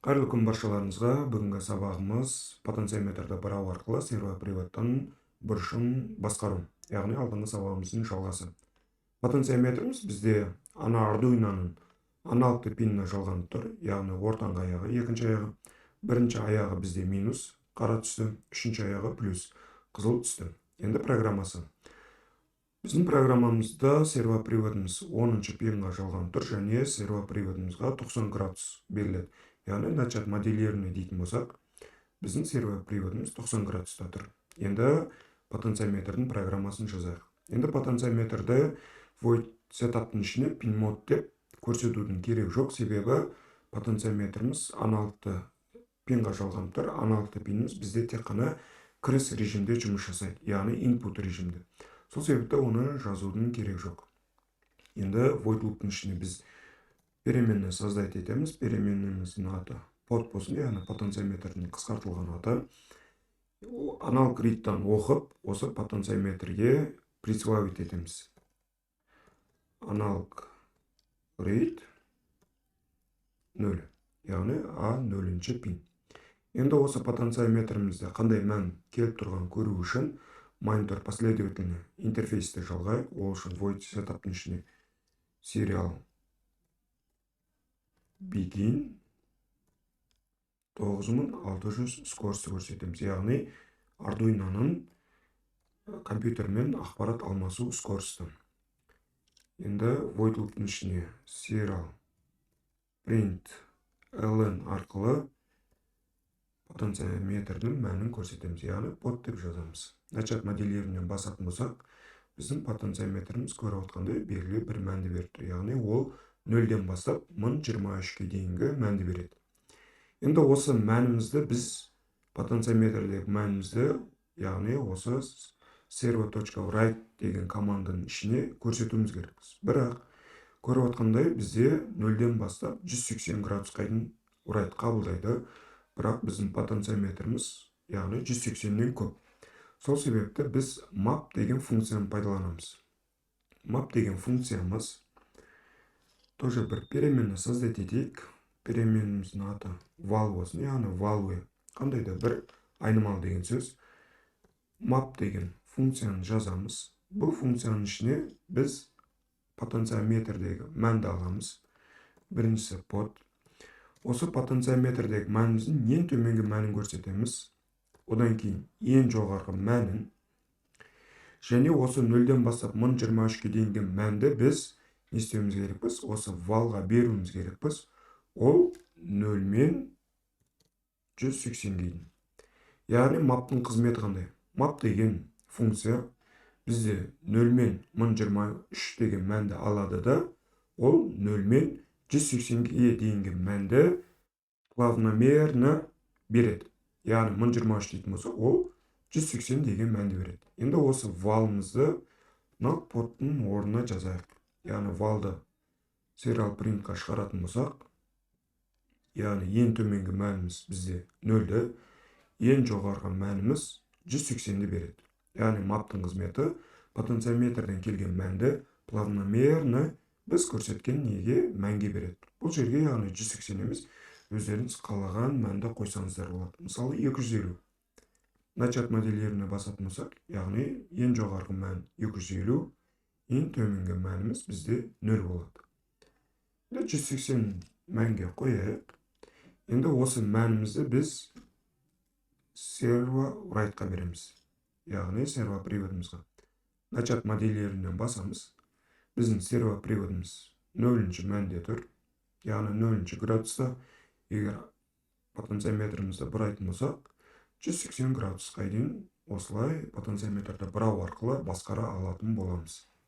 Қайырлы күн баршаларыңызға. Бүгінгі сабағымыз потенциометрді бұрау арқылы сервоприводтың бұрышын басқару. Яғни алдыңғы сабағымыздың жалғасы. Потенциометріміз бізде Arduinoның аналогты пиніне жалғанып тұр. Яғни ортаңғы аяғы, екінші аяғы. Бірінші аяғы бізде минус, қара түсті, үшінші аяғы плюс, қызыл түсті. Енді программасы. Біздің программамызда сервоприводымыз 10-шы пинға жалғанып тұр және сервоприводымызға 90 градус беріледі. Яғни начат моделеріне дейтін болсақ, біздің сервоприводымыз 90 градуста тұр. Енді потенциометрдің программасын жазайық. Енді потенциометрді void сетаптың ішіне pin mode деп көрсетудің керек жоқ, себебі потенциометріміз аналогты пинға жалғанып тұр. Аналогты пиніміз бізде тек қана кіріс режимде жұмыс жасайды, яғни input режимде. Сол себепті оны жазудың керек жоқ. Енді void loop'тың ішіне біз переменный создать етеміз. Переменніміздің аты под болсын, яғни потенциометрдің қысқартылған аты. Аналог read'тан оқып, осы потенциометрге присвоить етеміз. Аналог read 0, яғни A0-ші пин. Енді осы потенциометрімізде қандай мән келіп тұрған көру үшін монитор последовательный интерфейсті жалғайық. Ол үшін void сетаптың ішіне serial begin 9600 скорості көрсетеміз. Яғни Arduinoның компьютермен ақпарат алмасу скорості. Енді void loop'тың ішіне serial print ln арқылы потенциометрдің мәнін көрсетеміз. Яғни под деп жазамыз. Начат моделерінен басатын болсақ, біздің потенциометріміз көріп отқандай белгілі бір мәнді беріп тұр. Яғни ол 0-ден бастап 1023-ке дейінгі мәнді береді. Енді осы мәнімізді біз потенциометрдегі мәнімізді, яғни осы servo.write деген команданың ішіне көрсетуіміз керекпіз. Бірақ көріп отқандай бізде 0-ден бастап 180 градусқа дейін write қабылдайды. Бірақ біздің потенциометріміз, яғни 180-нен көп. Сол себепті біз map деген функцияны пайдаланамыз. Map деген функциямыз тоже бір переменный создать етейік. Переменніміздің аты val болсын, яғни value. Қандай да бір айнымал деген сөз. Map деген функцияны жазамыз. Бұл функцияның ішіне біз потенциометрдегі мәнді аламыз. Біріншісі pod. Осы потенциометрдегі мәніміздің ең төменгі мәнін көрсетеміз. Одан кейін ең жоғарғы мәнін. Және осы 0-ден бастап 1023-ке дейінгі мәнді біз не істеуіміз керекпіз? Осы valға беруіміз керекпіз. Ол 0-мен 180-ге дейін. Яғни map'тың қызметі қандай? Map деген функция бізде 0-мен 1023 деген мәнді алады да, ол 0-мен 180-ге дейінгі мәнді плавномерно береді. Яғни 1023 дейтін болса, ол 180 деген мәнді береді. Енді осы valымызды podтың орнына жазайық. Яғни valды serial print'қа шығаратын болсақ, яғни ең төменгі мәніміз бізде 0-ді, ең жоғарғы мәніміз 180-ді береді. Яғни map'тың қызметі потенциометрден келген мәнді плавномерно біз көрсеткен неге мәнге береді. Бұл жерге яғни 180 емес, өздеріңіз қалаған мәнді қойсаңыздар болады. Мысалы 250. Начат моделеріне басатын болсақ, яғни ең жоғарғы мән 250, ең төменгі мәніміз бізде 0 болады. 180 мәнге қойайық. Енді осы мәнімізді біз servo.write-қа береміз. Яғни сервоприводымызға. Начат моделерінен басамыз. Біздің сервоприводымыз 0-ші мәнде тұр. Яғни 0-ші градуста. Егер потенциометрімізді бұрайтын болсақ, 180 градусқа дейін осылай потенциометрді бұрау арқылы басқара алатын боламыз.